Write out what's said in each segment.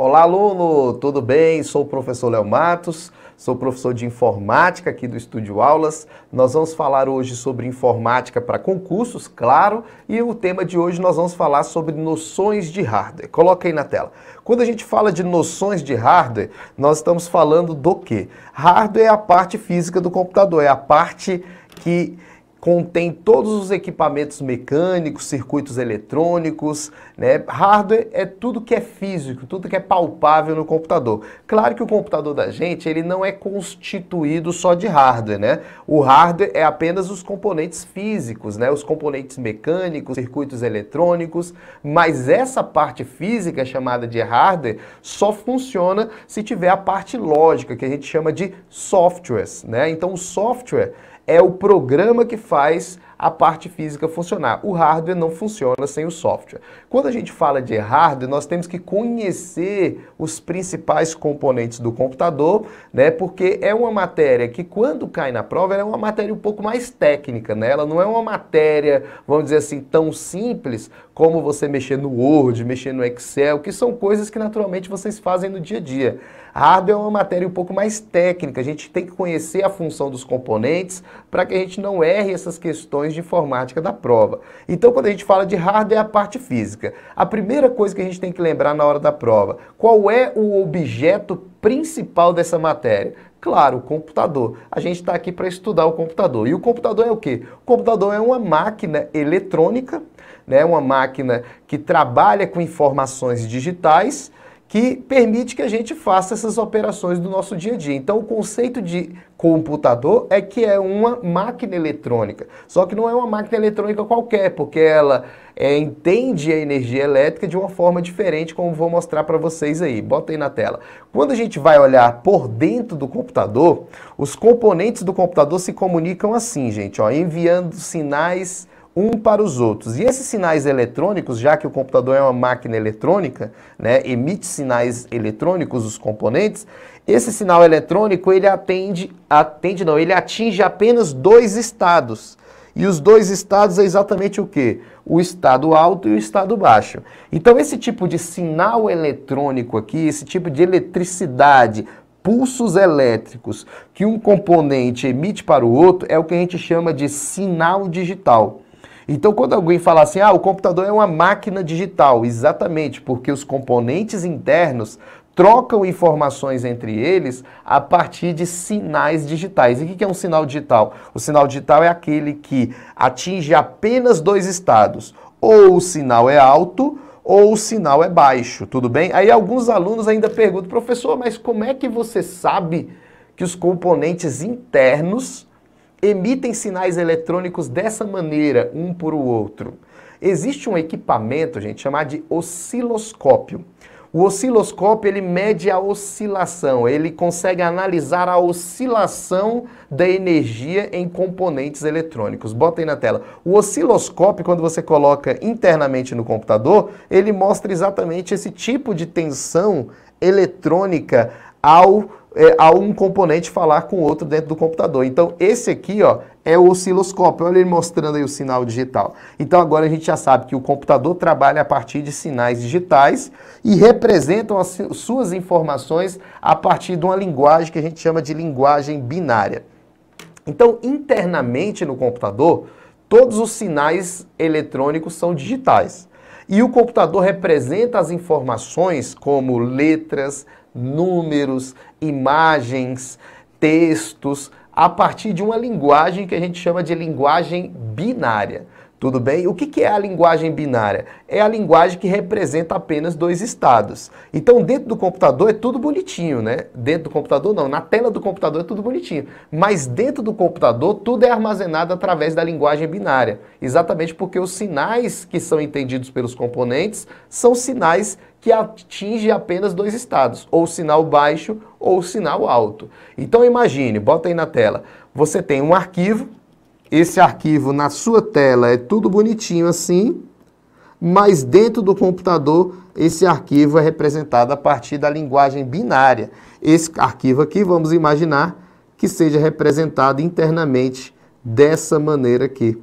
Olá, aluno! Tudo bem? Sou o professor Léo Matos, sou professor de informática aqui do Estúdio Aulas. Nós vamos falar hoje sobre informática para concursos, claro, e o tema de hoje nós vamos falar sobre noções de hardware. Coloca aí na tela. Quando a gente fala de noções de hardware, nós estamos falando do quê? Hardware é a parte física do computador, é a parte que contém todos os equipamentos mecânicos, circuitos eletrônicos, né? Hardware é tudo que é físico, tudo que é palpável no computador. Claro que o computador da gente, ele não é constituído só de hardware, né? O hardware é apenas os componentes físicos, né? Os componentes mecânicos, circuitos eletrônicos, mas essa parte física chamada de hardware só funciona se tiver a parte lógica, que a gente chama de softwares, né? Então o software é o programa que faz a parte física funcionar. O hardware não funciona sem o software. Quando a gente fala de hardware, nós temos que conhecer os principais componentes do computador, né? Porque é uma matéria que, quando cai na prova, ela é uma matéria um pouco mais técnica, né? Ela não é uma matéria, vamos dizer assim, tão simples como você mexer no Word, mexer no Excel, que são coisas que naturalmente vocês fazem no dia a dia. Hardware é uma matéria um pouco mais técnica, a gente tem que conhecer a função dos componentes para que a gente não erre essas questões de informática da prova. Então, quando a gente fala de hardware, é a parte física. A primeira coisa que a gente tem que lembrar na hora da prova, qual é o objeto principal dessa matéria? Claro, o computador. A gente está aqui para estudar o computador. E o computador é o quê? O computador é uma máquina eletrônica, né? Uma máquina que trabalha com informações digitais, que permite que a gente faça essas operações do nosso dia a dia. Então, o conceito de computador é que é uma máquina eletrônica. Só que não é uma máquina eletrônica qualquer, porque ela entende a energia elétrica de uma forma diferente, como vou mostrar para vocês aí. Bota aí na tela. Quando a gente vai olhar por dentro do computador, os componentes do computador se comunicam assim, gente, ó, enviando sinais um para os outros. E esses sinais eletrônicos, já que o computador é uma máquina eletrônica, né, emite sinais eletrônicos, os componentes, esse sinal eletrônico ele ele atinge apenas dois estados. E os dois estados é exatamente o quê? O estado alto e o estado baixo. Então esse tipo de sinal eletrônico aqui, esse tipo de eletricidade, pulsos elétricos que um componente emite para o outro, é o que a gente chama de sinal digital. Então, quando alguém fala assim, o computador é uma máquina digital, exatamente, porque os componentes internos trocam informações entre eles a partir de sinais digitais. E o que é um sinal digital? O sinal digital é aquele que atinge apenas dois estados. Ou o sinal é alto, ou o sinal é baixo, tudo bem? Aí alguns alunos ainda perguntam, professor, mas como é que você sabe que os componentes internos emitem sinais eletrônicos dessa maneira, um para o outro? Existe um equipamento, gente, chamado de osciloscópio. O osciloscópio, ele mede a oscilação, ele consegue analisar a oscilação da energia em componentes eletrônicos. Bota aí na tela. O osciloscópio, quando você coloca internamente no computador, ele mostra exatamente esse tipo de tensão eletrônica ao um componente falar com o outro dentro do computador. Então, esse aqui, ó, é o osciloscópio. Olha ele mostrando aí o sinal digital. Então, agora a gente já sabe que o computador trabalha a partir de sinais digitais e representam as suas informações a partir de uma linguagem que a gente chama de linguagem binária. Então, internamente no computador, todos os sinais eletrônicos são digitais. E o computador representa as informações como letras, números, imagens, textos, a partir de uma linguagem que a gente chama de linguagem binária. Tudo bem? O que é a linguagem binária? É a linguagem que representa apenas dois estados. Então, dentro do computador é tudo bonitinho, né? Dentro do computador não, na tela do computador é tudo bonitinho. Mas dentro do computador tudo é armazenado através da linguagem binária. Exatamente porque os sinais que são entendidos pelos componentes são sinais que atingem apenas dois estados, ou sinal baixo ou sinal alto. Então imagine, bota aí na tela, você tem um arquivo, esse arquivo na sua tela é tudo bonitinho assim, mas dentro do computador esse arquivo é representado a partir da linguagem binária. Esse arquivo aqui, vamos imaginar que seja representado internamente dessa maneira aqui.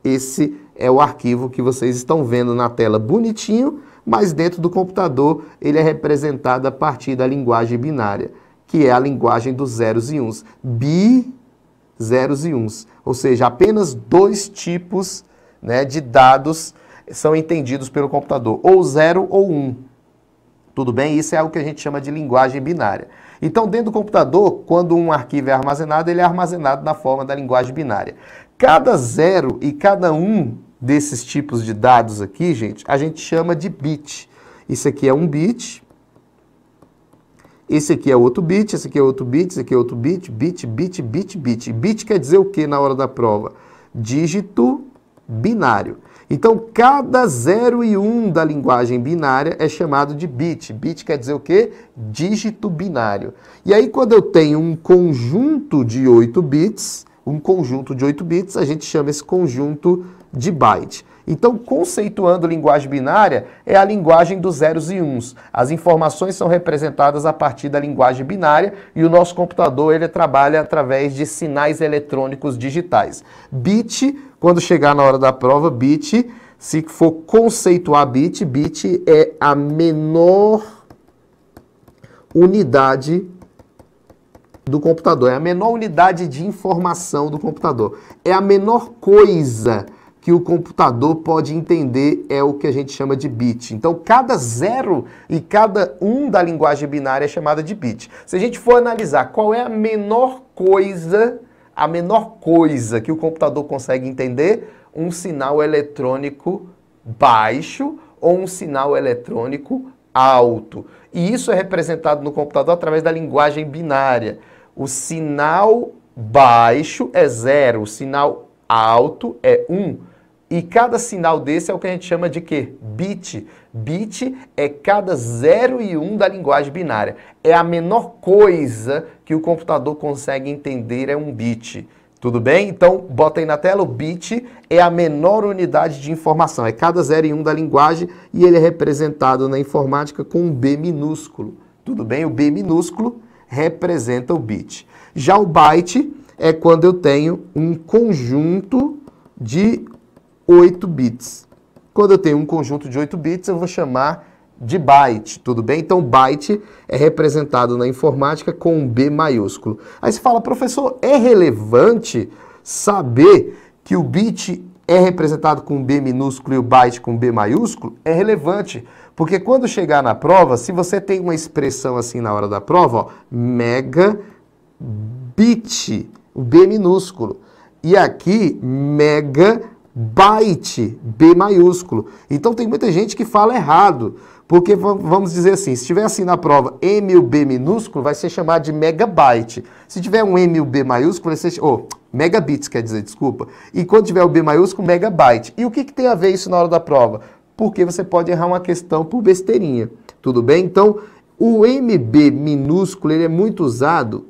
esse é o arquivo que vocês estão vendo na tela bonitinho, mas dentro do computador ele é representado a partir da linguagem binária, que é a linguagem dos zeros e uns. Zeros e uns. Ou seja, apenas dois tipos, né, de dados são entendidos pelo computador, ou 0 ou 1. Tudo bem? Isso é algo que a gente chama de linguagem binária. Então, dentro do computador, quando um arquivo é armazenado, ele é armazenado na forma da linguagem binária. Cada 0 e cada 1 desses tipos de dados aqui, gente, a gente chama de bit. Isso aqui é um bit. Esse aqui é outro bit, esse aqui é outro bit, esse aqui é outro bit, bit. Bit quer dizer o que na hora da prova? Dígito binário. Então, cada 0 e 1 da linguagem binária é chamado de bit. Bit quer dizer o quê? Dígito binário. E aí, quando eu tenho um conjunto de 8 bits, a gente chama esse conjunto de byte. Então, conceituando linguagem binária, é a linguagem dos zeros e uns. As informações são representadas a partir da linguagem binária e o nosso computador ele trabalha através de sinais eletrônicos digitais. Bit, quando chegar na hora da prova, bit, se for conceituar bit, bit é a menor unidade do computador, é a menor unidade de informação do computador. É a menor coisa que o computador pode entender, é o que a gente chama de bit. Então, cada 0 e cada 1 da linguagem binária é chamada de bit. Se a gente for analisar qual é a menor coisa que o computador consegue entender, um sinal eletrônico baixo ou um sinal eletrônico alto. E isso é representado no computador através da linguagem binária. O sinal baixo é 0, o sinal alto é 1. E cada sinal desse é o que a gente chama de quê? Bit. Bit é cada 0 e 1 da linguagem binária. É a menor coisa que o computador consegue entender, é um bit. Tudo bem? Então, bota aí na tela, o bit é a menor unidade de informação. É cada 0 e 1 da linguagem e ele é representado na informática com um B minúsculo. Tudo bem? O B minúsculo representa o bit. Já o byte é quando eu tenho um conjunto de 8 bits. Quando eu tenho um conjunto de 8 bits, eu vou chamar de byte, tudo bem? Então, byte é representado na informática com um B maiúsculo. Aí você fala, professor, é relevante saber que o bit é representado com um B minúsculo e o byte com um B maiúsculo? É relevante, porque quando chegar na prova, se você tem uma expressão assim na hora da prova, ó, megabit, o B minúsculo, e aqui megabyte, B maiúsculo. Então tem muita gente que fala errado, porque vamos dizer assim, se tiver assim na prova M e o B minúsculo, vai ser chamado de megabyte. Se tiver um M e o B maiúsculo, vai ser... megabits quer dizer, desculpa. E quando tiver o B maiúsculo, megabyte. E o que tem a ver isso na hora da prova? Porque você pode errar uma questão por besteirinha. Tudo bem? Então, o MB minúsculo ele é muito usado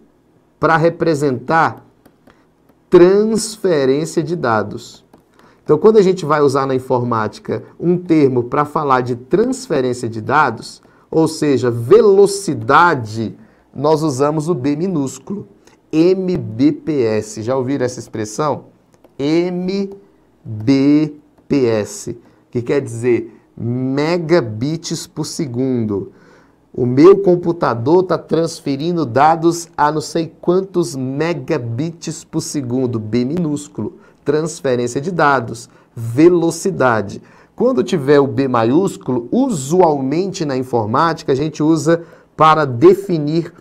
para representar transferência de dados. Então, quando a gente vai usar na informática um termo para falar de transferência de dados, ou seja, velocidade, nós usamos o B minúsculo. MBPS. Já ouviram essa expressão? MBPS, que quer dizer megabits por segundo. O meu computador está transferindo dados a não sei quantos megabits por segundo, B minúsculo. Transferência de dados, velocidade. Quando tiver o B maiúsculo, usualmente na informática a gente usa para definir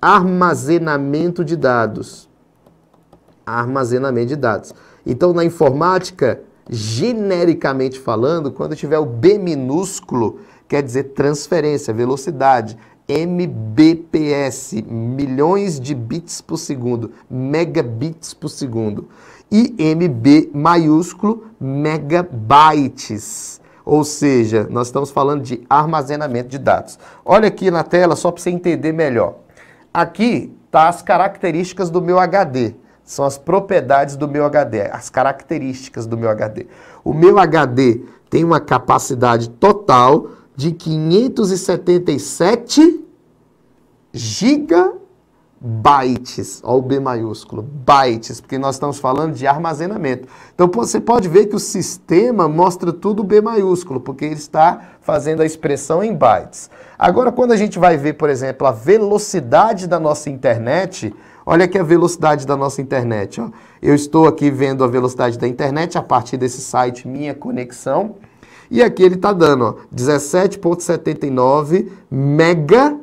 armazenamento de dados. Armazenamento de dados. Então, na informática, genericamente falando, quando tiver o B minúsculo, quer dizer transferência, velocidade. MBPS, milhões de bits por segundo, megabits por segundo. E MB maiúsculo, megabytes. Ou seja, nós estamos falando de armazenamento de dados. Olha aqui na tela, só para você entender melhor. Aqui tá as características do meu HD. São as propriedades do meu HD, as características do meu HD. O meu HD tem uma capacidade total de 577 gigabytes. bytes. Olha o B maiúsculo, bytes, porque nós estamos falando de armazenamento. Então você pode ver que o sistema mostra tudo B maiúsculo, porque ele está fazendo a expressão em bytes. Agora, quando a gente vai ver, por exemplo, a velocidade da nossa internet, olha aqui a velocidade da nossa internet. Ó. Eu estou aqui vendo a velocidade da internet a partir desse site Minha Conexão. E aqui ele está dando 17,79 megabits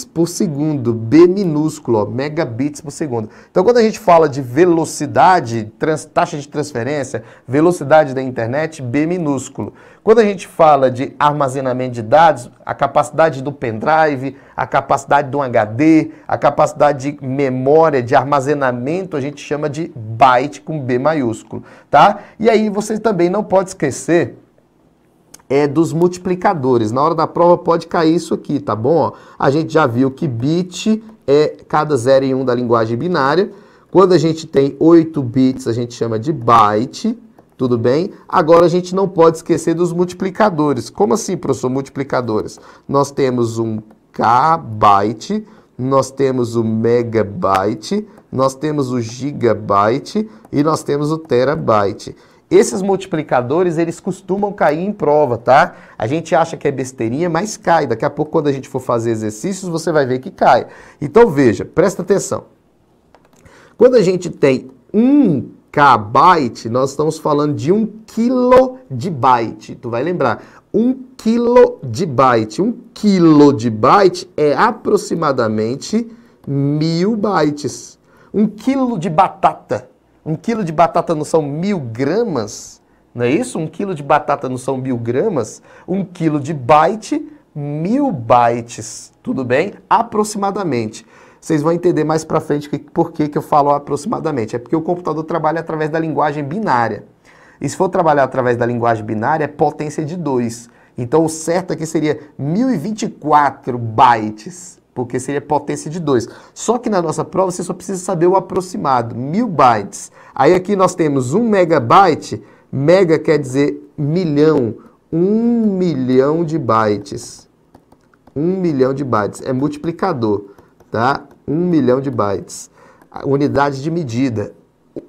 por segundo, B minúsculo, ó, megabits por segundo. Então, quando a gente fala de velocidade, taxa de transferência, velocidade da internet, B minúsculo. Quando a gente fala de armazenamento de dados, a capacidade do pendrive, a capacidade do HD, a capacidade de memória, de armazenamento, a gente chama de byte com B maiúsculo, tá? E aí você também não pode esquecer dos multiplicadores. Na hora da prova pode cair isso aqui, tá bom? Ó, a gente já viu que bit é cada 0 e 1 da linguagem binária. Quando a gente tem 8 bits, a gente chama de byte, tudo bem? Agora a gente não pode esquecer dos multiplicadores. Como assim, professor, multiplicadores? Nós temos um kbyte, nós temos o megabyte, nós temos o gigabyte e nós temos o terabyte. Esses multiplicadores, eles costumam cair em prova, tá? A gente acha que é besteirinha, mas cai. Daqui a pouco, quando a gente for fazer exercícios, você vai ver que cai. Então, veja, presta atenção. Quando a gente tem 1 kbyte, nós estamos falando de 1 quilo de byte. Tu vai lembrar, 1 quilo de byte. 1 quilo de byte é aproximadamente 1000 bytes. 1 quilo de batata. 1 quilo de batata não são 1000 gramas? Não é isso? 1 quilo de batata não são 1000 gramas? 1 quilo de byte, 1000 bytes. Tudo bem? Aproximadamente. Vocês vão entender mais pra frente por que eu falo aproximadamente. É porque o computador trabalha através da linguagem binária. E se for trabalhar através da linguagem binária, é potência de 2. Então o certo aqui seria 1024 bytes, porque seria potência de 2. Só que na nossa prova você só precisa saber o aproximado, 1000 bytes. Aí aqui nós temos 1 megabyte, mega quer dizer milhão, 1 milhão de bytes. 1 milhão de bytes, é multiplicador, tá? 1 milhão de bytes. A unidade de medida.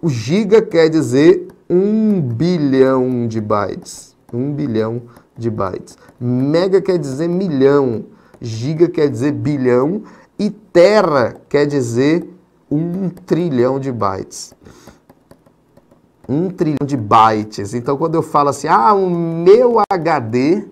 O giga quer dizer 1 bilhão de bytes. 1 bilhão de bytes. Mega quer dizer milhão. Giga quer dizer bilhão. E tera quer dizer 1 trilhão de bytes. 1 trilhão de bytes. Então, quando eu falo assim, o meu HD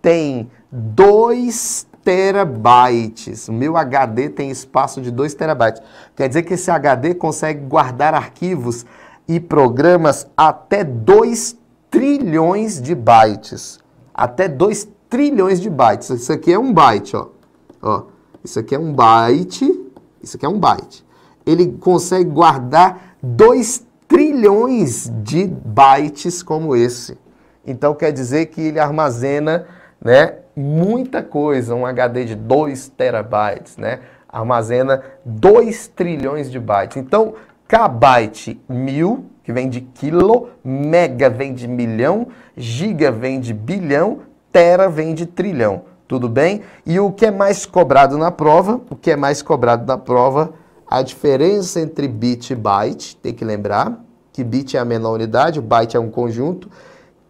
tem 2 terabytes. O meu HD tem espaço de 2 terabytes. Quer dizer que esse HD consegue guardar arquivos e programas até 2 trilhões de bytes. Até 2 trilhões de bytes. Isso aqui é um byte, ó. Isso aqui é um byte. Isso aqui é um byte. Ele consegue guardar 2 trilhões de bytes como esse. Então quer dizer que ele armazena, né, muita coisa, um HD de 2 terabytes, né? Armazena 2 trilhões de bytes. Então, kbyte, 1000, que vem de quilo, mega vem de milhão, giga vem de bilhão, tera vem de trilhão. Tudo bem? E o que é mais cobrado na prova? O que é mais cobrado na prova? A diferença entre bit e byte, tem que lembrar que bit é a menor unidade, o byte é um conjunto.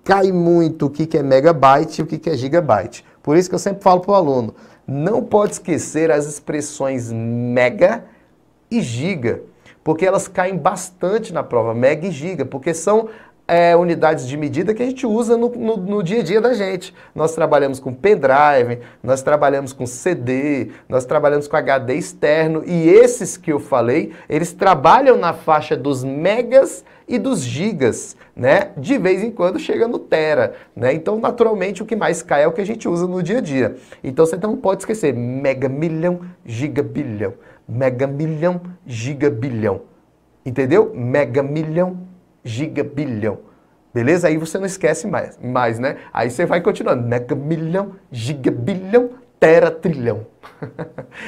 Cai muito o que é megabyte e o que é gigabyte. Por isso que eu sempre falo para o aluno, não pode esquecer as expressões mega e giga, porque elas caem bastante na prova, mega e giga, porque são unidades de medida que a gente usa no dia a dia da gente. Nós trabalhamos com pendrive, nós trabalhamos com CD, nós trabalhamos com HD externo, e esses que eu falei, eles trabalham na faixa dos megas e dos gigas, né? De vez em quando chega no tera, né? Então, naturalmente, o que mais cai é o que a gente usa no dia a dia. Então, você não pode esquecer mega milhão, giga bilhão. Mega milhão, giga bilhão. Entendeu? Mega milhão, giga bilhão. Beleza? Aí você não esquece mais, né? Aí você vai continuando. Mega milhão, giga bilhão, tera trilhão.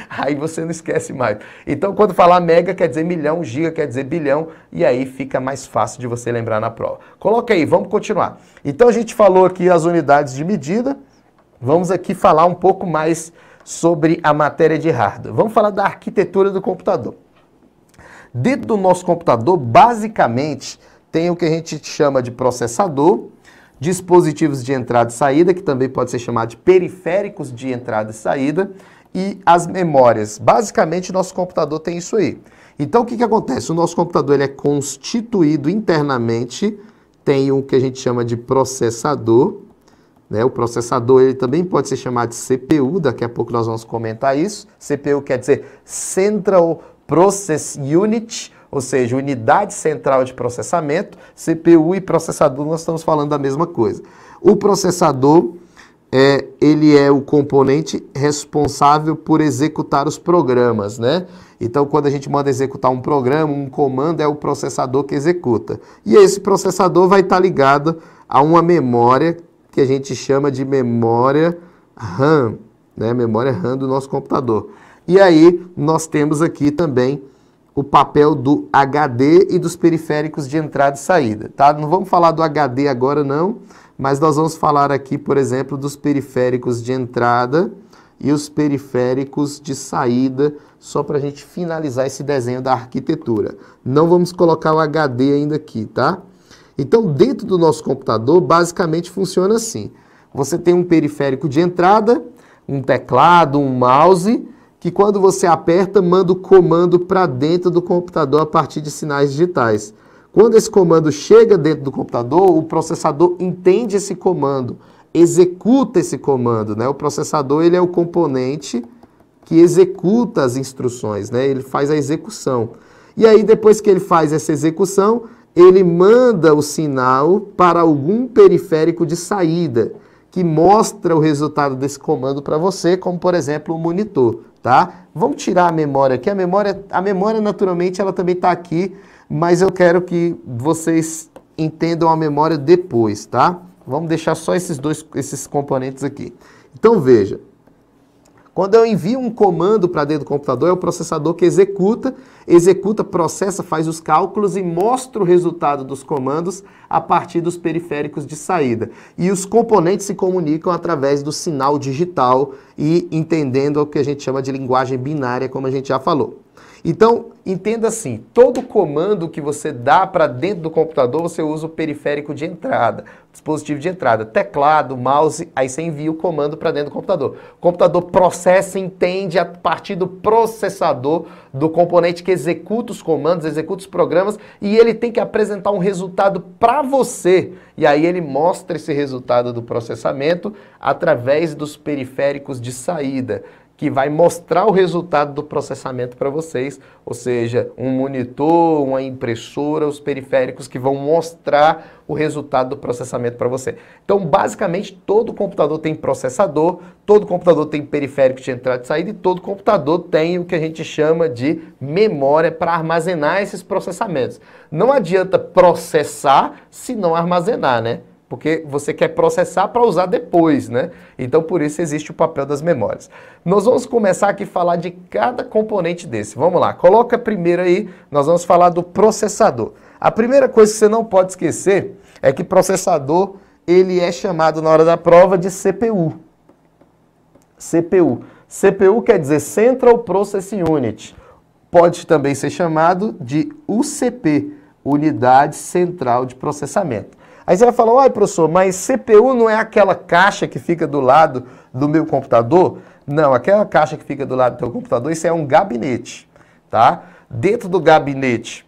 Aí você não esquece mais. Então, quando falar mega quer dizer milhão, giga quer dizer bilhão, e aí fica mais fácil de você lembrar na prova. Coloca aí, vamos continuar. Então, a gente falou aqui as unidades de medida. Vamos aqui falar um pouco mais sobre a matéria de hardware. Vamos falar da arquitetura do computador. Dentro do nosso computador, basicamente, tem o que a gente chama de processador, dispositivos de entrada e saída, que também pode ser chamado de periféricos de entrada e saída, e as memórias. Basicamente, nosso computador tem isso aí. Então, o que acontece? O nosso computador ele é constituído internamente, tem o que a gente chama de processador, né? O processador ele também pode ser chamado de CPU, daqui a pouco nós vamos comentar isso. CPU quer dizer Central Process Unit, ou seja, unidade central de processamento. CPU e processador, nós estamos falando da mesma coisa. O processador, ele é o componente responsável por executar os programas, né? Então, quando a gente manda executar um programa, um comando, é o processador que executa. E esse processador vai estar ligado a uma memória que a gente chama de memória RAM, né? Memória RAM do nosso computador. E aí, nós temos aqui também o papel do HD e dos periféricos de entrada e saída, tá? Não vamos falar do HD agora não, mas nós vamos falar aqui, por exemplo, dos periféricos de entrada e os periféricos de saída, só para a gente finalizar esse desenho da arquitetura. Não vamos colocar o HD ainda aqui, tá? Então, dentro do nosso computador, basicamente funciona assim. Você tem um periférico de entrada, um teclado, um mouse, que quando você aperta, manda o comando para dentro do computador a partir de sinais digitais. Quando esse comando chega dentro do computador, o processador entende esse comando, executa esse comando, né? O processador ele é o componente que executa as instruções, né? Ele faz a execução. E aí, depois que ele faz essa execução, ele manda o sinal para algum periférico de saída, que mostra o resultado desse comando para você, como, por exemplo, o monitor, tá? Vamos tirar a memória aqui. A memória naturalmente, ela também está aqui, mas eu quero que vocês entendam a memória depois, tá? Vamos deixar só esses componentes aqui. Então, veja. Quando eu envio um comando para dentro do computador, é o processador que executa, processa, faz os cálculos e mostra o resultado dos comandos a partir dos periféricos de saída. E os componentes se comunicam através do sinal digital e entendendo o que a gente chama de linguagem binária, como a gente já falou. Então, entenda assim, todo comando que você dá para dentro do computador, você usa o periférico de entrada, dispositivo de entrada, teclado, mouse, aí você envia o comando para dentro do computador. O computador processa, entende a partir do processador, do componente que executa os comandos, executa os programas, e ele tem que apresentar um resultado para você. E aí ele mostra esse resultado do processamento através dos periféricos de saída, que vai mostrar o resultado do processamento para vocês, ou seja, um monitor, uma impressora, os periféricos que vão mostrar o resultado do processamento para você. Então, basicamente, todo computador tem processador, todo computador tem periférico de entrada e saída e todo computador tem o que a gente chama de memória para armazenar esses processamentos. Não adianta processar se não armazenar, né? Porque você quer processar para usar depois, né? Então, por isso existe o papel das memórias. Nós vamos começar aqui a falar de cada componente desse. Vamos lá, coloca primeiro aí, nós vamos falar do processador. A primeira coisa que você não pode esquecer é que processador, ele é chamado na hora da prova de CPU. CPU. CPU quer dizer Central Processing Unit. Pode também ser chamado de UCP, Unidade Central de Processamento. Aí você vai falar, uai, professor, mas CPU não é aquela caixa que fica do lado do meu computador? Não, aquela caixa que fica do lado do teu computador, isso é um gabinete, tá? Dentro do gabinete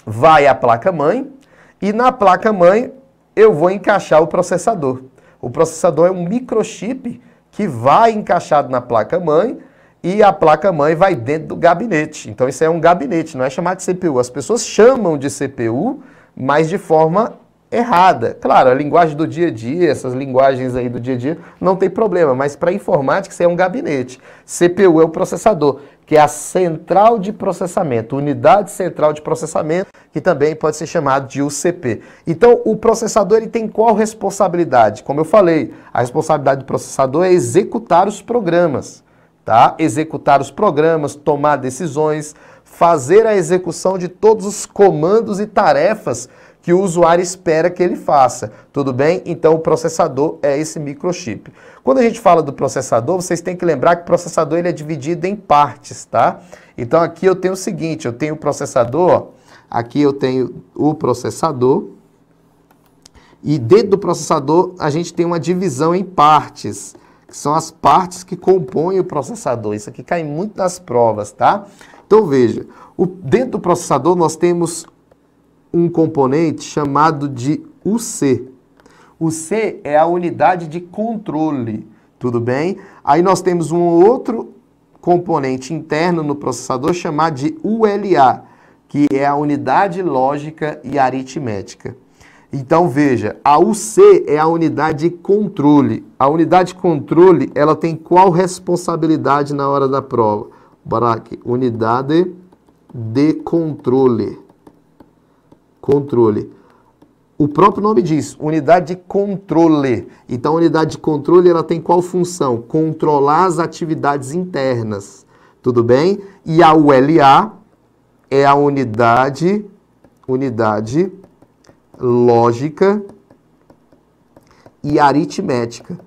vai a placa-mãe e na placa-mãe eu vou encaixar o processador. O processador é um microchip que vai encaixado na placa-mãe e a placa-mãe vai dentro do gabinete. Então isso é um gabinete, não é chamado de CPU. As pessoas chamam de CPU, mas de forma errada. Claro, a linguagem do dia a dia, essas linguagens aí do dia a dia, não tem problema, mas para informática isso é um gabinete. CPU é o processador, que é a central de processamento, unidade central de processamento, que também pode ser chamado de UCP. Então, o processador ele tem qual responsabilidade? Como eu falei, a responsabilidade do processador é executar os programas, tá? Executar os programas, tomar decisões, fazer a execução de todos os comandos e tarefas que o usuário espera que ele faça, tudo bem? Então o processador é esse microchip. Quando a gente fala do processador, vocês têm que lembrar que o processador ele é dividido em partes, tá? Então aqui eu tenho o seguinte, eu tenho o processador, ó, aqui eu tenho o processador, e dentro do processador a gente tem uma divisão em partes, que são as partes que compõem o processador. Isso aqui cai muito nas provas, tá? Então veja, dentro do processador nós temos um componente chamado de UC. O C é a unidade de controle, tudo bem? Aí nós temos um outro componente interno no processador chamado de ULA, que é a unidade lógica e aritmética. Então veja, a UC é a unidade de controle. A unidade de controle, ela tem qual responsabilidade na hora da prova? Bora aqui, unidade de controle. Controle. O próprio nome diz, unidade de controle. Então, a unidade de controle, ela tem qual função? Controlar as atividades internas, tudo bem? E a ULA é a unidade lógica e aritmética.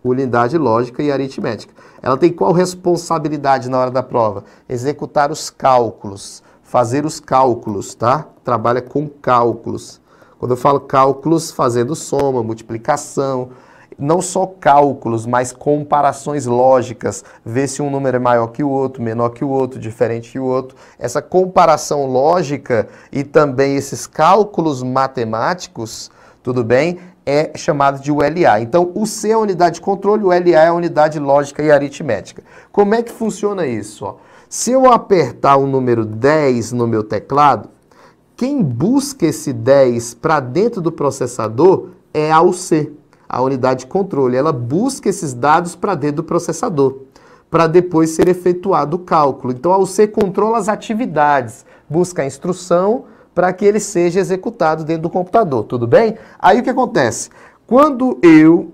Unidade lógica e aritmética. Ela tem qual responsabilidade na hora da prova? Executar os cálculos, fazer os cálculos, tá? Trabalha com cálculos. Quando eu falo cálculos, fazendo soma, multiplicação, não só cálculos, mas comparações lógicas, ver se um número é maior que o outro, menor que o outro, diferente que o outro. Essa comparação lógica e também esses cálculos matemáticos, tudo bem, é chamado de ULA. Então, o C é a unidade de controle, o LA é a unidade lógica e aritmética. Como é que funciona isso? Ó? Se eu apertar o número 10 no meu teclado, quem busca esse 10 para dentro do processador é a UC, a unidade de controle. Ela busca esses dados para dentro do processador, para depois ser efetuado o cálculo. Então, a UC controla as atividades, busca a instrução para que ele seja executado dentro do computador, tudo bem? Aí o que acontece? Quando eu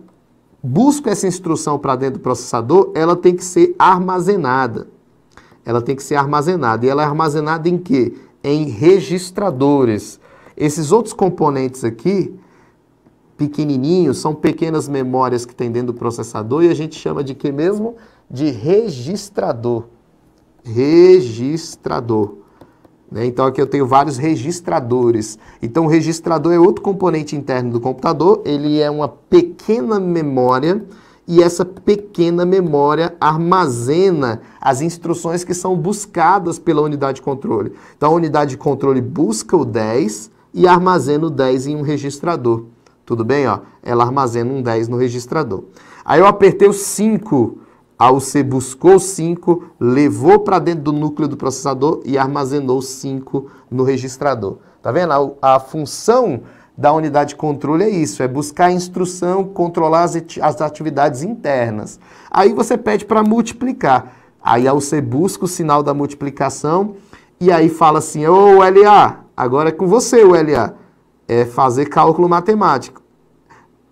busco essa instrução para dentro do processador, ela tem que ser armazenada. Ela tem que ser armazenada. E ela é armazenada em quê? Em registradores. Esses outros componentes aqui, pequenininhos, são pequenas memórias que tem dentro do processador e a gente chama de quê mesmo? De registrador. Registrador. Então aqui eu tenho vários registradores. Então o registrador é outro componente interno do computador, ele é uma pequena memória e essa pequena memória armazena as instruções que são buscadas pela unidade de controle. Então a unidade de controle busca o 10 e armazena o 10 em um registrador. Tudo bem? Ó? Ela armazena um 10 no registrador. Aí eu apertei o 5. A UC buscou 5, levou para dentro do núcleo do processador e armazenou 5 no registrador. Tá vendo? A função da unidade de controle é isso, é buscar a instrução, controlar as atividades internas. Aí você pede para multiplicar. Aí a UC busca o sinal da multiplicação e aí fala assim, ô LA, agora é com você o LA, é fazer cálculo matemático.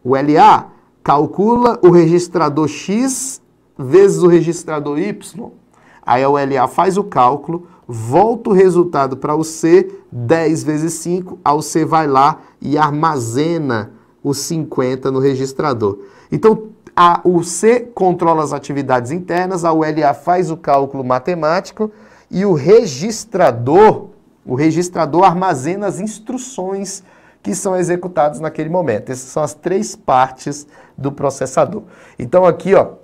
O LA calcula o registrador X vezes o registrador Y, aí a ULA faz o cálculo, volta o resultado para o C, 10 vezes 5, a UC vai lá e armazena os 50 no registrador. Então, o C controla as atividades internas, a ULA faz o cálculo matemático e o registrador armazena as instruções que são executadas naquele momento. Essas são as 3 partes do processador. Então, aqui, ó,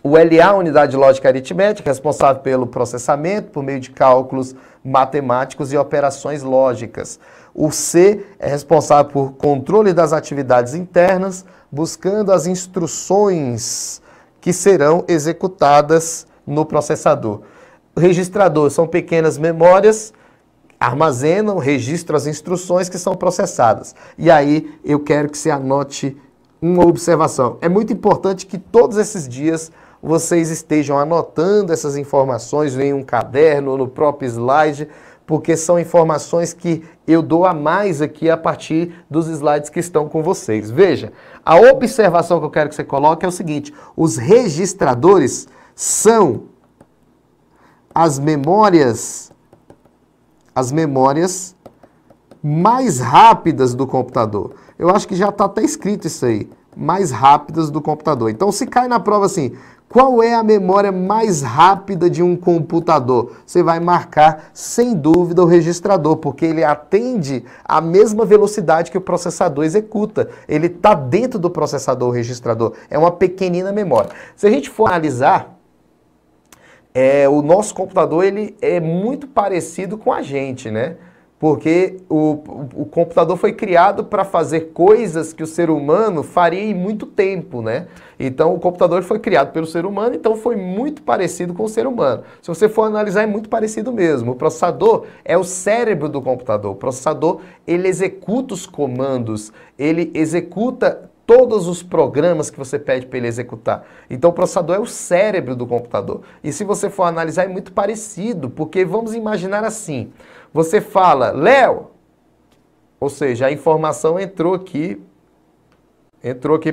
o LA, unidade lógica aritmética, responsável pelo processamento por meio de cálculos matemáticos e operações lógicas. O C é responsável por controle das atividades internas, buscando as instruções que serão executadas no processador. O registrador são pequenas memórias, armazenam, registram as instruções que são processadas. E aí eu quero que você anote uma observação. É muito importante que todos esses dias vocês estejam anotando essas informações em um caderno ou no próprio slide, porque são informações que eu dou a mais aqui a partir dos slides que estão com vocês. Veja, a observação que eu quero que você coloque é o seguinte, os registradores são as memórias mais rápidas do computador. Eu acho que já está até escrito isso aí. Mais rápidas do computador. Então, se cai na prova assim, qual é a memória mais rápida de um computador? Você vai marcar, sem dúvida, o registrador, porque ele atende à mesma velocidade que o processador executa. Ele está dentro do processador, o registrador. É uma pequenina memória. Se a gente for analisar, o nosso computador ele é muito parecido com a gente, né? Porque o computador foi criado para fazer coisas que o ser humano faria em muito tempo, né? Então, o computador foi criado pelo ser humano, então foi muito parecido com o ser humano. Se você for analisar, é muito parecido mesmo. O processador é o cérebro do computador. O processador, ele executa os comandos, ele executa todos os programas que você pede para ele executar. Então, o processador é o cérebro do computador. E se você for analisar, é muito parecido, porque vamos imaginar assim, você fala, Léo, ou seja, a informação entrou aqui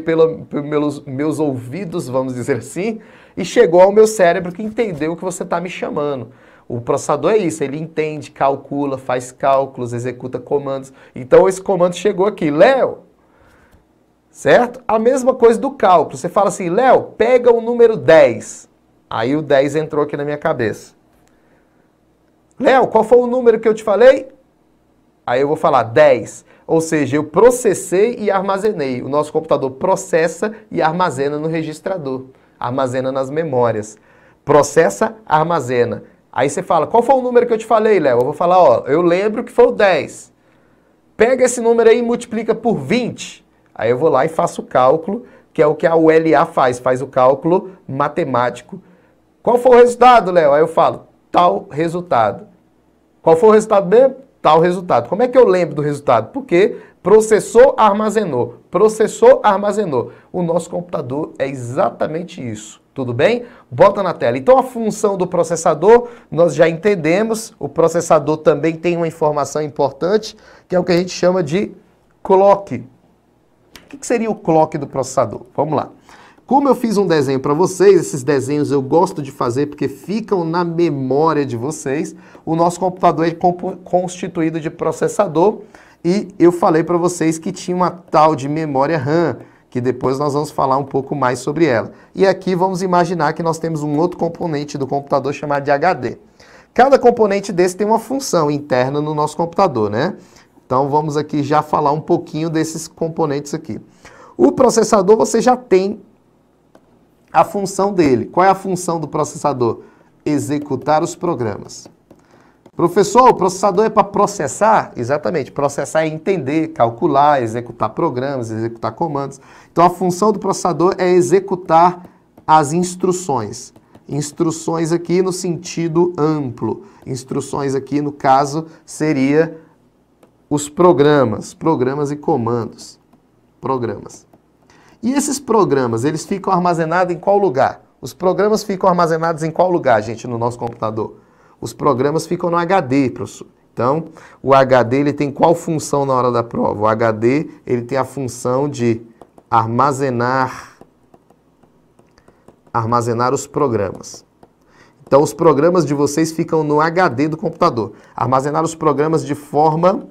pelos meus ouvidos, vamos dizer assim, e chegou ao meu cérebro que entendeu que você está me chamando. O processador é isso, ele entende, calcula, faz cálculos, executa comandos. Então, esse comando chegou aqui, Léo, certo? A mesma coisa do cálculo. Você fala assim, Léo, pega o número 10. Aí o 10 entrou aqui na minha cabeça. Léo, qual foi o número que eu te falei? Aí eu vou falar 10. Ou seja, eu processei e armazenei. O nosso computador processa e armazena no registrador. Armazena nas memórias. Processa, armazena. Aí você fala, qual foi o número que eu te falei, Léo? Eu vou falar, ó, eu lembro que foi o 10. Pega esse número aí e multiplica por 20. Aí eu vou lá e faço o cálculo, que é o que a ULA faz o cálculo matemático. Qual foi o resultado, Léo? Aí eu falo, tal resultado. Qual foi o resultado mesmo? Tal resultado. Como é que eu lembro do resultado? Porque processou, armazenou. Processou, armazenou. O nosso computador é exatamente isso. Tudo bem? Bota na tela. Então, a função do processador, nós já entendemos. O processador também tem uma informação importante, que é o que a gente chama de clock. O que seria o clock do processador? Vamos lá. Como eu fiz um desenho para vocês, esses desenhos eu gosto de fazer porque ficam na memória de vocês. O nosso computador é constituído de processador e eu falei para vocês que tinha uma tal de memória RAM, que depois nós vamos falar um pouco mais sobre ela. E aqui vamos imaginar que nós temos um outro componente do computador chamado de HD. Cada componente desse tem uma função interna no nosso computador, né? Então vamos aqui já falar um pouquinho desses componentes aqui. O processador você já tem a função dele. Qual é a função do processador? Executar os programas. Professor, o processador é para processar? Exatamente, processar é entender, calcular, executar programas, executar comandos. Então a função do processador é executar as instruções. Instruções aqui no sentido amplo. Instruções aqui, no caso, seria os programas e comandos. Programas. E esses programas, eles ficam armazenados em qual lugar? Os programas ficam armazenados em qual lugar, gente, no nosso computador? Os programas ficam no HD, professor. Então, o HD ele tem qual função na hora da prova? O HD ele tem a função de armazenar os programas. Então, os programas de vocês ficam no HD do computador. Armazenar os programas de forma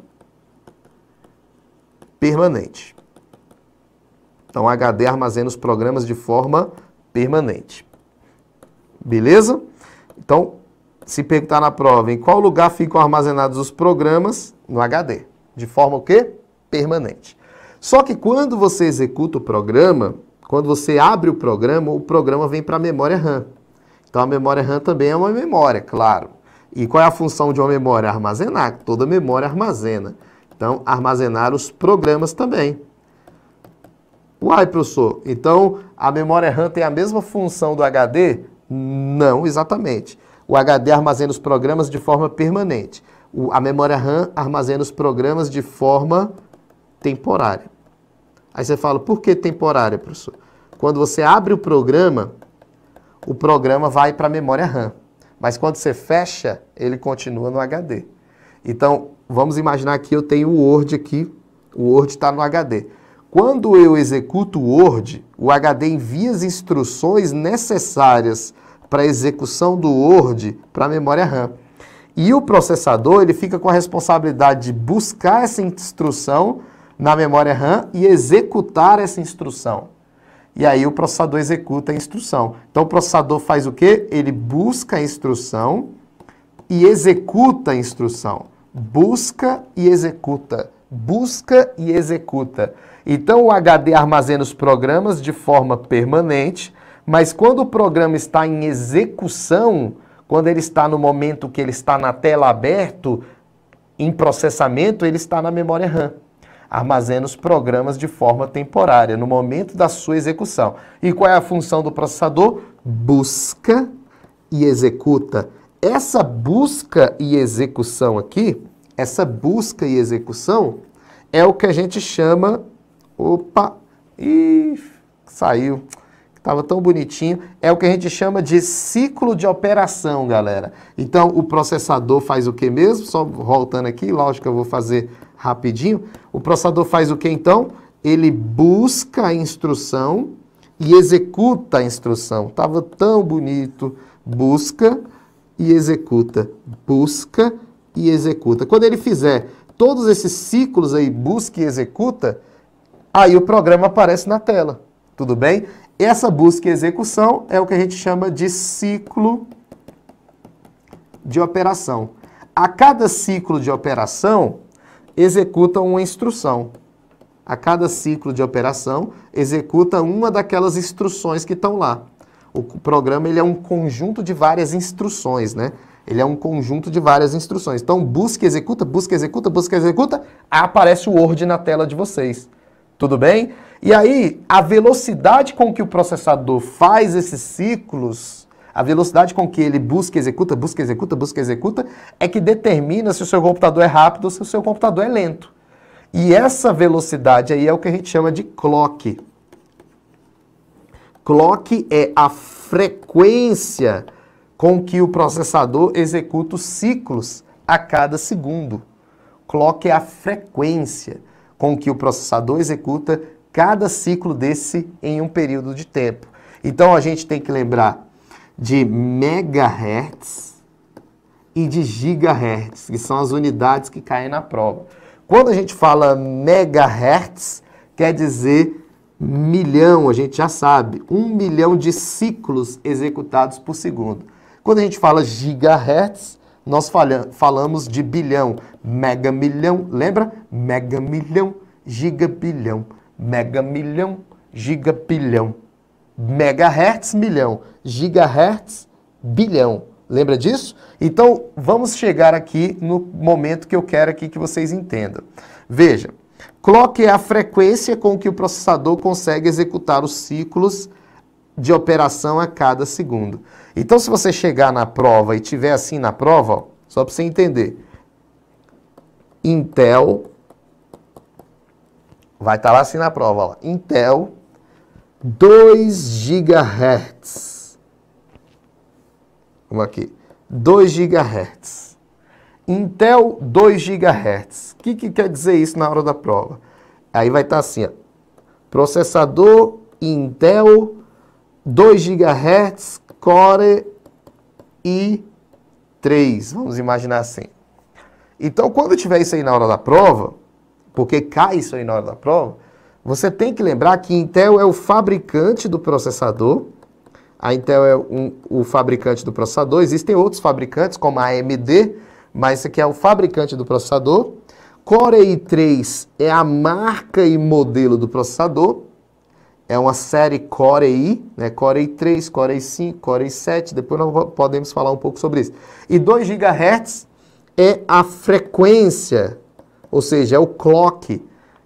permanente. Então, o HD armazena os programas de forma permanente. Beleza? Então, se perguntar na prova, em qual lugar ficam armazenados os programas? No HD. De forma o quê? Permanente. Só que quando você executa o programa, quando você abre o programa vem para a memória RAM. Então, a memória RAM também é uma memória, claro. E qual é a função de uma memória? Armazenar. Toda memória armazena. Então, armazenar os programas também. Uai, professor, então a memória RAM tem a mesma função do HD? Não, exatamente. O HD armazena os programas de forma permanente. A memória RAM armazena os programas de forma temporária. Aí você fala, por que temporária, professor? Quando você abre o programa vai para a memória RAM. Mas quando você fecha, ele continua no HD. Então, vamos imaginar que eu tenho o Word aqui. O Word está no HD. Quando eu executo o Word, o HD envia as instruções necessárias para a execução do Word para a memória RAM. E o processador, ele fica com a responsabilidade de buscar essa instrução na memória RAM e executar essa instrução. E aí o processador executa a instrução. Então o processador faz o quê? Ele busca a instrução e executa a instrução. Busca e executa. Busca e executa. Então o HD armazena os programas de forma permanente, mas quando o programa está em execução, quando ele está no momento que ele está na tela aberto, em processamento, ele está na memória RAM. Armazena os programas de forma temporária, no momento da sua execução. E qual é a função do processador? Busca e executa. Essa busca e execução aqui, essa busca e execução é o que a gente chama... Opa! Ih, saiu. Estava tão bonitinho. É o que a gente chama de ciclo de operação, galera. Então, o processador faz o que mesmo? Só voltando aqui, lógico que eu vou fazer rapidinho. O processador faz o que então? Ele busca a instrução e executa a instrução. Estava tão bonito. Busca e executa. Busca e executa. Quando ele fizer todos esses ciclos aí, busca e executa, aí o programa aparece na tela. Tudo bem? Essa busca e execução é o que a gente chama de ciclo de operação. A cada ciclo de operação, executa uma instrução. A cada ciclo de operação, executa uma daquelas instruções que estão lá. O programa ele é um conjunto de várias instruções, né? Ele é um conjunto de várias instruções. Então, busca e executa, busca e executa, busca e executa, aparece o Word na tela de vocês. Tudo bem? E aí, a velocidade com que o processador faz esses ciclos, a velocidade com que ele busca, executa, busca, executa, busca, executa, é que determina se o seu computador é rápido ou se o seu computador é lento. E essa velocidade aí é o que a gente chama de clock. Clock é a frequência com que o processador executa os ciclos a cada segundo. Clock é a frequência com que o processador executa cada ciclo desse em um período de tempo. Então, a gente tem que lembrar de megahertz e de gigahertz, que são as unidades que caem na prova. Quando a gente fala megahertz, quer dizer milhão, a gente já sabe, 1 milhão de ciclos executados por segundo. Quando a gente fala gigahertz, nós falamos de bilhão, megamilhão, lembra? Megamilhão, gigabilhão, megamilhão, gigabilhão. Megahertz, milhão, gigahertz, bilhão. Lembra disso? Então, vamos chegar aqui no momento que eu quero aqui que vocês entendam. Veja, clock é a frequência com que o processador consegue executar os ciclos de operação a cada segundo. Então, se você chegar na prova e tiver assim na prova, ó, só para você entender, Intel, vai estar lá assim na prova, ó, Intel 2 GHz. Vamos aqui, 2 GHz. Intel 2 GHz. O que quer dizer isso na hora da prova? Aí vai estar assim, ó, processador Intel 2 GHz Core i3. Vamos imaginar assim. Então, quando tiver isso aí na hora da prova, porque cai isso aí na hora da prova, você tem que lembrar que Intel é o fabricante do processador. A Intel é o fabricante do processador. Existem outros fabricantes, como a AMD, mas esse aqui é o fabricante do processador. Core i3 é a marca e modelo do processador. É uma série Core i, né? Core i3, Core i5, Core i7. Depois nós podemos falar um pouco sobre isso. E 2 GHz é a frequência, ou seja, é o clock.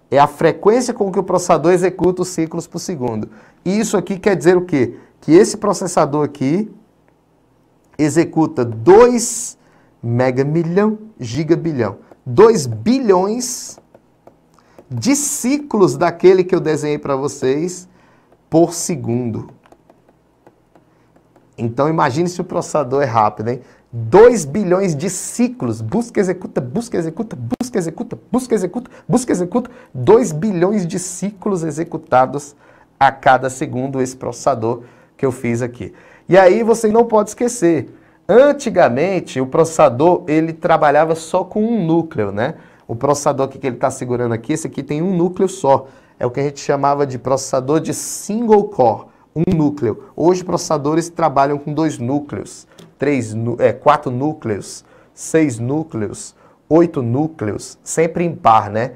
É a frequência com que o processador executa os ciclos por segundo. E isso aqui quer dizer o quê? Que esse processador aqui executa 2 megamilhão, gigabilhão. 2 bilhões de ciclos daquele que eu desenhei para vocês por segundo. Então, imagine se o processador é rápido, hein? 2 bilhões de ciclos. Busca, executa, busca, executa, busca, executa, busca, executa, busca, executa. 2 bilhões de ciclos executados a cada segundo esse processador que eu fiz aqui. E aí você não pode esquecer, Antigamente, o processador, ele trabalhava só com um núcleo, né? O processador que ele está segurando aqui, esse aqui tem um núcleo só. É o que a gente chamava de processador de single core, um núcleo. Hoje, processadores trabalham com 2 núcleos, 4 núcleos, 6 núcleos, 8 núcleos, sempre em par, né?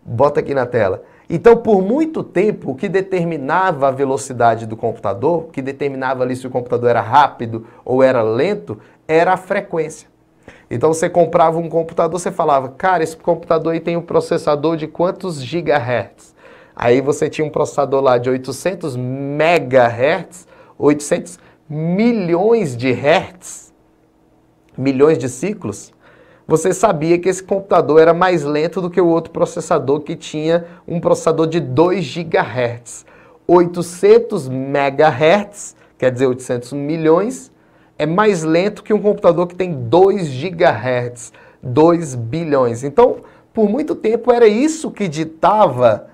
Bota aqui na tela. Então, por muito tempo, o que determinava a velocidade do computador, o que determinava ali se o computador era rápido ou era lento, era a frequência. Então, você comprava um computador, você falava, cara, esse computador aí tem um processador de quantos gigahertz? Aí você tinha um processador lá de 800 megahertz, 800 milhões de hertz, milhões de ciclos. Você sabia que esse computador era mais lento do que o outro processador que tinha um processador de 2 GHz. 800 MHz, quer dizer 800 milhões, é mais lento que um computador que tem 2 GHz, 2 bilhões. Então, por muito tempo era isso que ditava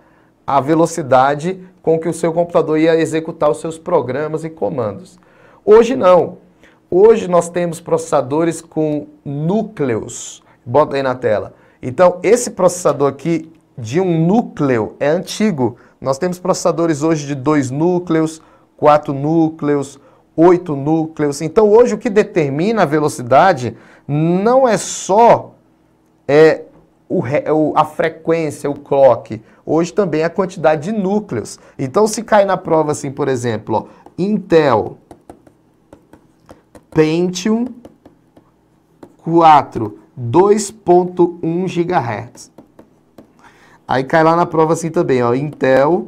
a velocidade com que o seu computador ia executar os seus programas e comandos. Hoje não. Hoje nós temos processadores com núcleos. Bota aí na tela. Então, esse processador aqui de um núcleo é antigo. Nós temos processadores hoje de 2 núcleos, 4 núcleos, 8 núcleos. Então, hoje o que determina a velocidade não é só a frequência, o clock. Hoje também é a quantidade de núcleos. Então, se cai na prova assim, por exemplo, ó, Intel Pentium 4, 2.1 GHz. Aí cai lá na prova assim também, ó, Intel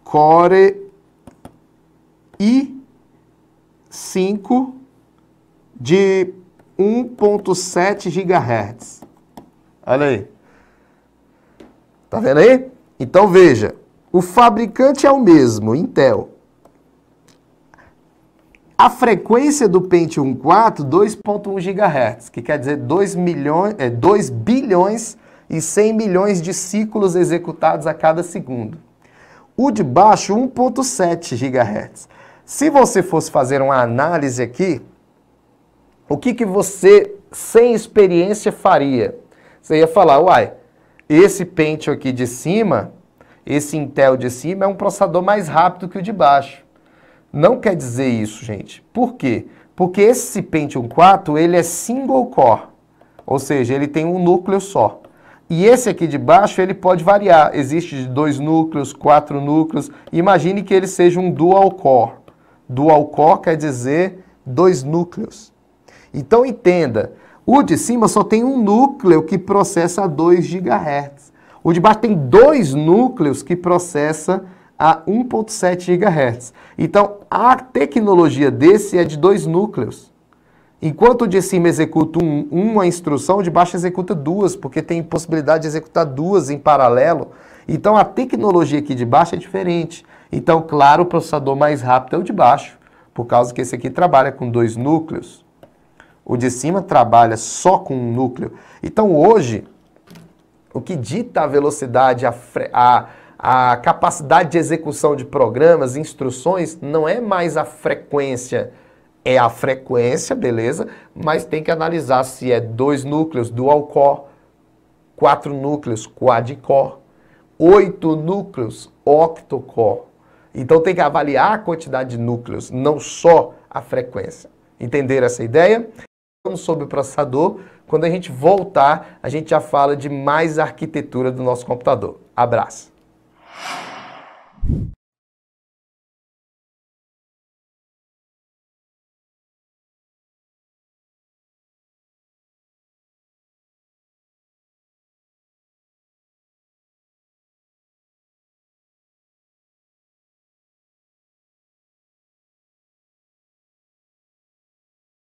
Core i5 de 1.7 GHz. Olha aí. Tá vendo aí? Então veja, o fabricante é o mesmo, Intel. A frequência do Pentium 4, 2.1 GHz, que quer dizer 2 bilhões e 100 milhões de ciclos executados a cada segundo. O de baixo, 1.7 GHz. Se você fosse fazer uma análise aqui, o que você, sem experiência, faria? Você ia falar, uai, esse Pentium aqui de cima, esse Intel de cima é um processador mais rápido que o de baixo. Não quer dizer isso, gente. Por quê? Porque esse Pentium 4, ele é single core, ou seja, ele tem um núcleo só. E esse aqui de baixo, ele pode variar. Existe de 2 núcleos, 4 núcleos. Imagine que ele seja um dual core. Dual core quer dizer 2 núcleos. Então entenda, o de cima só tem um núcleo que processa a 2 GHz. O de baixo tem 2 núcleos que processa a 1.7 GHz. Então, a tecnologia desse é de 2 núcleos. Enquanto o de cima executa uma instrução, o de baixo executa 2, porque tem possibilidade de executar 2 em paralelo. Então, a tecnologia aqui de baixo é diferente. Então, claro, o processador mais rápido é o de baixo, por causa que esse aqui trabalha com 2 núcleos. O de cima trabalha só com um núcleo. Então, hoje, o que dita a velocidade, a capacidade de execução de programas, instruções, não é mais a frequência. É a frequência, beleza, mas tem que analisar se é 2 núcleos, dual core, 4 núcleos, quad core, 8 núcleos, octo core. Então tem que avaliar a quantidade de núcleos, não só a frequência. Entenderam essa ideia? Sobre o processador, quando a gente voltar, a gente já fala de mais arquitetura do nosso computador. Abraço!